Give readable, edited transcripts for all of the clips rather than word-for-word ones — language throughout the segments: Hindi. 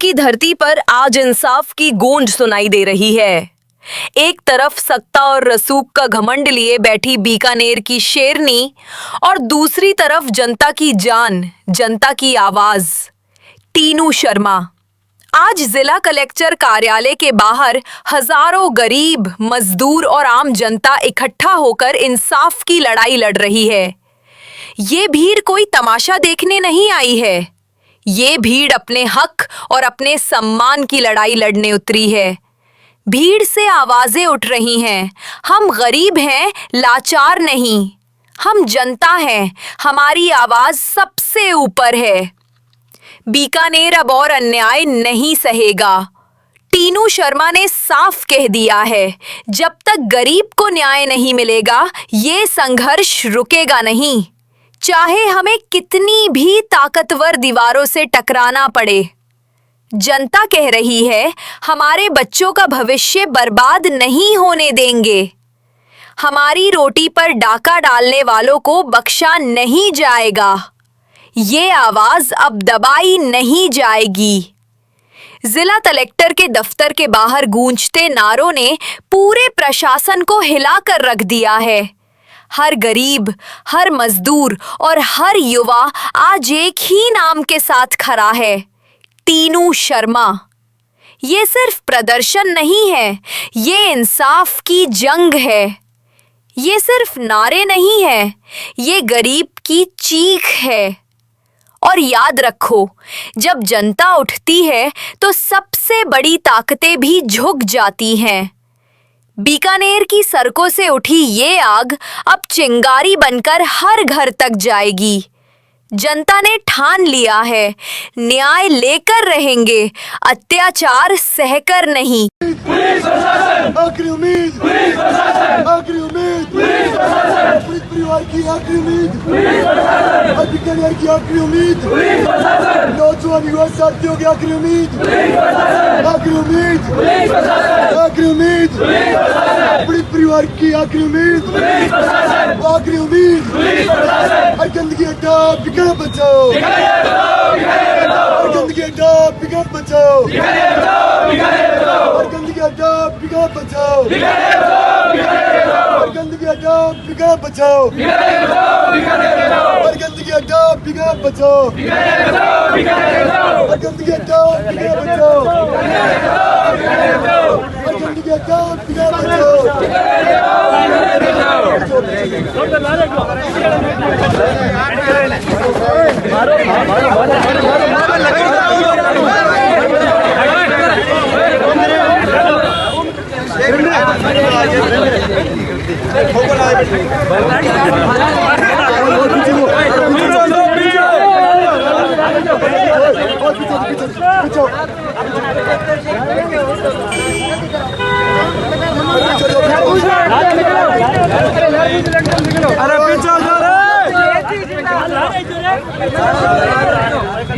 की धरती पर आज इंसाफ की गूंज सुनाई दे रही है। एक तरफ सत्ता और रसूख का घमंड लिए बैठी बीकानेर की शेरनी और दूसरी तरफ जनता की जान, जनता की आवाज टीनू शर्मा। आज जिला कलेक्टर कार्यालय के बाहर हजारों गरीब, मजदूर और आम जनता इकट्ठा होकर इंसाफ की लड़ाई लड़ रही है। ये भीड़ कोई तमाशा देखने नहीं आई है। ये भीड़ अपने हक और अपने सम्मान की लड़ाई लड़ने उतरी है। भीड़ से आवाजें उठ रही हैं, हम गरीब हैं, लाचार नहीं। हम जनता हैं, हमारी आवाज सबसे ऊपर है। बीकानेर अब और अन्याय नहीं सहेगा। टीनू शर्मा ने साफ कह दिया है, जब तक गरीब को न्याय नहीं मिलेगा, ये संघर्ष रुकेगा नहीं, चाहे हमें कितनी भी ताकतवर दीवारों से टकराना पड़े। जनता कह रही है, हमारे बच्चों का भविष्य बर्बाद नहीं होने देंगे। हमारी रोटी पर डाका डालने वालों को बख्शा नहीं जाएगा। ये आवाज अब दबाई नहीं जाएगी। जिला कलेक्टर के दफ्तर के बाहर गूंजते नारों ने पूरे प्रशासन को हिलाकर रख दिया है। हर गरीब, हर मजदूर और हर युवा आज एक ही नाम के साथ खड़ा है, टीनू शर्मा। ये सिर्फ प्रदर्शन नहीं है, ये इंसाफ की जंग है। ये सिर्फ नारे नहीं है, ये गरीब की चीख है। और याद रखो, जब जनता उठती है तो सबसे बड़ी ताकतें भी झुक जाती हैं। बीकानेर की सड़कों से उठी ये आग अब चिंगारी बनकर हर घर तक जाएगी। जनता ने ठान लिया है, न्याय लेकर रहेंगे, अत्याचार सहकर नहीं। पुलिस प्रशासन, आखिरी उम्मीद, पुलिस प्रशासन, आखिरी उम्मीद, पुलिस प्रशासन, पुलिस परिवार की आखिरी उम्मीद, पुलिस प्रशासन, बीकानेर की आखिरी उम्मीद, पुलिस प्रशासन, नौजवान युवा साथियों की आखिरी उम्मीद, पुलिस प्रशासन, आखिरी उम्मीद, पुलिस प्रशासन, आखिरी उम्मीद, पुलिस प्रशासन, पुलिस परिवार की आखिरी उम्मीद, पुलिस प्रशासन, आखिरी उम्मीद, पुलिस प्रशासन। हर गंदगी हटा, बीकानेर बचाओ, बीकानेर बचाओ, बीकानेर बचाओ, हर गंदगी हटा, बीकानेर बचाओ, बीकानेर बचाओ, बीकानेर बचाओ, हर गंदगी हटा, बीकानेर बचाओ, बीकानेर बचाओ, बीकानेर बचाओ, हर गंदगी हटा, बीकानेर बचाओ, बीकानेर बचाओ, बीकानेर बचाओ, हर गंदगी हटा, बीकानेर बचाओ, बीकानेर बचाओ,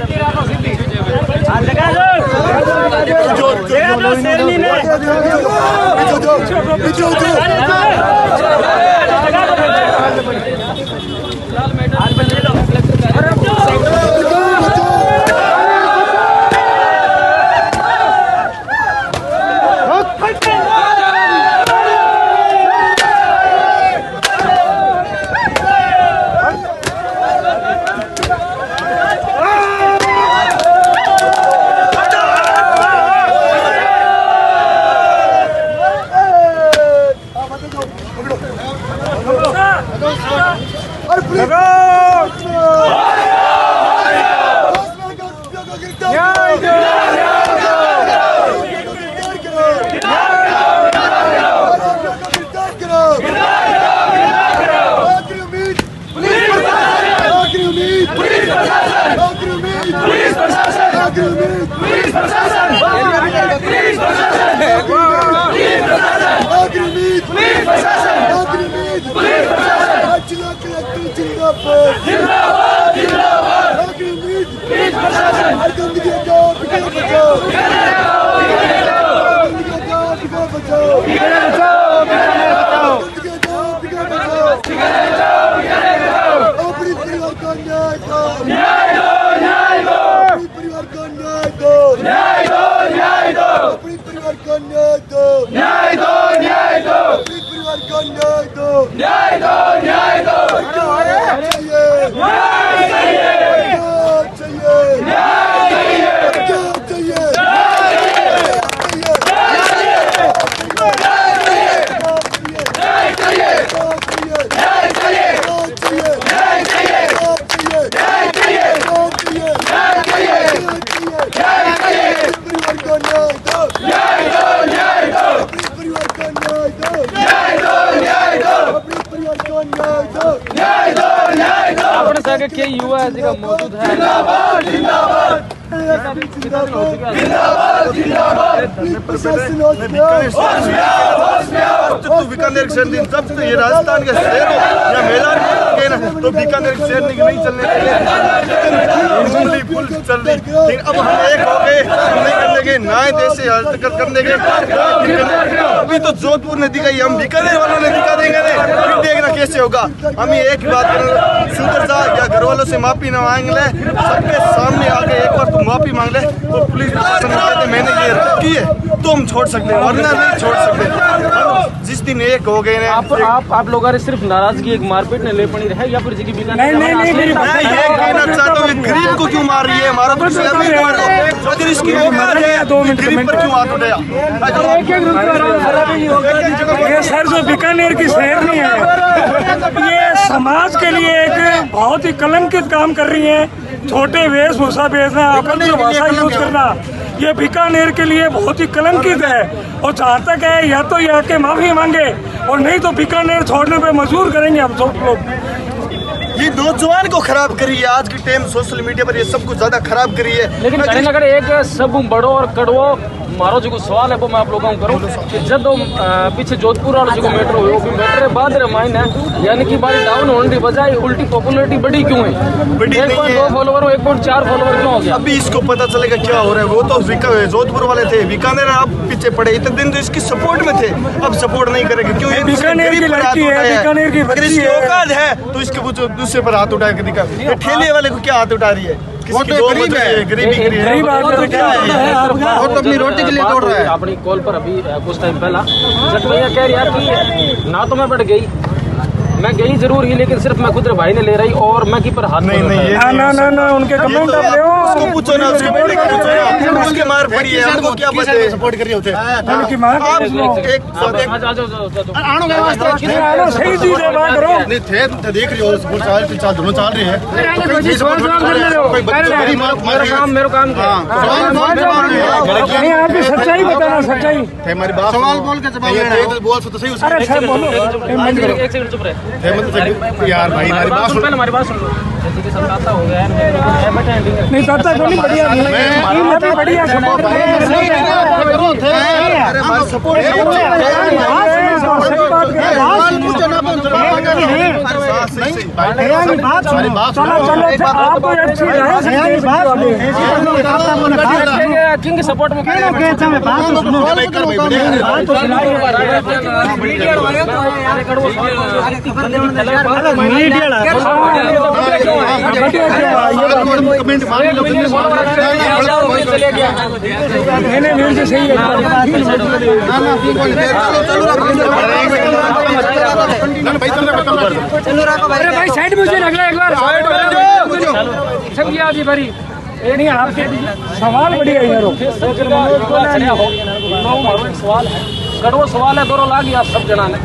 बीकानेर बचाओ, हर गंदगी हटा, बीकानेर बचाओ, बीकानेर बचाओ, बीकानेर बचाओ, हर गंदगी हटा, बीकानेर बचाओ, बीकानेर बचाओ, बीकानेर न्याय दो, न्याय दो, परिवार को न्याय दो, न्याय अपने साथ के युवा है जिनका मौजूद है तो बीकानेर शहर दिन जब तो ये राजस्थान के शहर हो या मैदान के ना तो बीकानेर शहर नहीं चलने फुल चल रही। लेकिन अब हम एक हो गए, हम नहीं करने के ना देश से हस्तगत करने के। अभी तो जोधपुर ने दिखाई, हम बीकानेर वालों ने दिखा देंगे, फिर देखना कैसे होगा। हम ही एक बात करें, शुगर सा या घर वालों से माफी न मांग ले, सबके सामने आके एक बार तुम माफी मांग ले तो पुलिस प्रशासन कहते मैंने ये की है तो हम छोड़ सकते हैं, वरना नहीं छोड़ सकते। जिस दिन एक हो गए आप लोग सिर्फ नाराजगी एक मारपीट ने ले पड़ी रहे या फिर जी बीकानेर मैं ये कहना चाहता हूँ गरीब को क्यों मार रही है, हमारा तो इसकी गरीब पर क्यों हाथ उठाया। ये सर जो बीकानेर की शहर नहीं है, ये समाज के लिए एक बहुत ही कलंकित काम कर रही है। छोटे वेशभूषा भेजना, अपनी भाषा यूज करना, ये बीकानेर के लिए बहुत ही कलंकित है। और जहाँ तक है या तो ये आके माफी मांगे और नहीं तो बीकानेर छोड़ने पे मजबूर करेंगे हम सब लोग। ये नौजवान को खराब करी है, आज की टाइम सोशल मीडिया पर ये सब कुछ ज्यादा खराब करी है। लेकिन कहीं ना कहीं एक सब बड़ो और कड़वो मारो जो सवाल है वो मैं आप लोगों को करूँ कि जब पीछे जोधपुर और जो मेट्रो हुई वो भी मेट्रो बाद रमाइन है, यानी कि बारी डाउन होने की बजाय उल्टी पॉपुलरिटी बढ़ी क्यों है? 1.2 फॉलोवर 1.4 फॉलोवर क्यों हो गया? अभी इसको पता चलेगा क्या हो रहा है। वो तो जोधपुर वाले थे, बीकानेर आप पीछे पड़े, इतने दिन तो इसकी सपोर्ट में थे, अब सपोर्ट नहीं करेंगे क्यों? बीकानेर की लड़की है, बीकानेर की अगर इसकी औकात है तो इसके दूसरे पर हाथ उठा के दिखा। ठेले वाले को क्या हाथ उठा रही है? वो तो गरीब है, गरीब आदमी क्या है, वो तो अपनी रोटी के लिए दौड़ रहा है। अपनी कॉल पर अभी कुछ टाइम पहला जब भैया कह रहा कि ना तो मैं बढ़ गई, मैं गई जरूर ही, लेकिन सिर्फ मैं खुद भाई ने ले रही और मैं की पर हाथ नहीं ना उनके कमेंट आप ले उसको पूछो ना, उसके बेटे को पूछो ना, उसके मार पड़ी है, हमको क्या पता है सपोर्ट कर रहे होते हैं। उनकी मां आप एक सही चीज है, बात करो। नहीं थे देख रही हो सपोर्ट चाल दोनों चल रही है। मेरा काम नहीं, आपकी सच्चाई बताना, सच्चाई। हमारी बात सवाल बोल के जवाब बोल तो सही अरे सर बोलो, एक सेकंड चुप रहे यार भाई हमारी बात सुन, हमारी बात सुन लो। जैसे कि सब ताता हो गया है, नहीं ताता को नहीं, बढ़िया बढ़िया सपोर्ट किंग सपोर्ट में कमेंट मार लो, मैंने सही है। अरे भाई साइड में रख लो एक बार, समझिए जी भरी ये नहीं आपके सवाल बढ़िया यार। सवाल है कड़वा सवाल है, दोनों लाग आप सब जना ने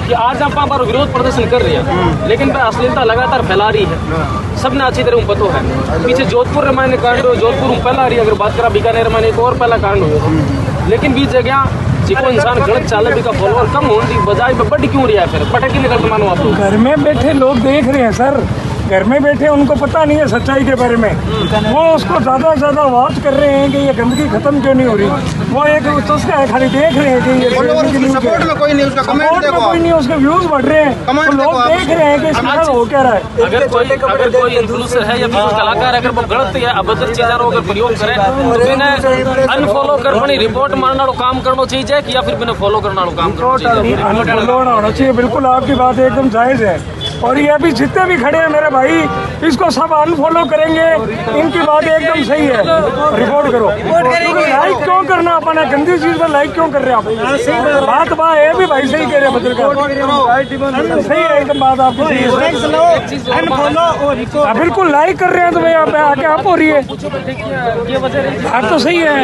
कि आज आप पर विरोध प्रदर्शन कर रही है, लेकिन वह अश्लीलता लगातार फैला रही है, सबने अच्छी तरह पता है। पीछे जोधपुर रामायण कांड हो, जोधपुर में पहला रही, अगर बात करा बीकानेर रामायण एक और पहला कांड हो, लेकिन बीच जगह जिको इंसान गलत चाले भी का फॉलोअर कम होने की बजाय बढ़ क्यों रहा है? फिर पटक ही निकलते मानो आप लोग। घर में बैठे लोग देख रहे हैं सर, घर में बैठे उनको पता नहीं है सच्चाई के बारे में, वो उसको ज्यादा से ज्यादा वॉच कर रहे हैं कि ये गंदगी खत्म क्यों नहीं हो रही। वो एक उसका खाली देख रहे हैं कि ये सपोर्ट में कोई नहीं, उसका कमेंट देखो, कोई नहीं, उसके व्यूज बढ़ रहे हैं, तो लोग देख रहे हैं कि इसका हो क्या रहा है। अगर कोई इन्फ्लुएंसर है या फिर कलाकार अगर वो गलत या अभद्र चीज़ों अगर प्रयोग करे तो बिना अनफॉलो कर बनी रिपोर्ट मारना काम करना चाहिए कि या फिर बिना फॉलो करना काम करना चाहिए? अनफॉलो होना चाहिए, बिल्कुल आपकी बात एकदम जायज है। और ये अभी जितने भी खड़े हैं मेरे भाई, इसको सब अनफॉलो करेंगे, इनकी बात एकदम सही है। रिपोर्ट करो, लाइक क्यों करना अपना गंदी चीज पर लाइक क्यों कर रहे हैं आप? बात है भी भाई सही कह रहे हैं पत्रकार, सही है एकदम बात आपकी सही है। बिल्कुल लाइक कर रहे हैं तो भाई आप आके आप हो रही है, बात तो सही है।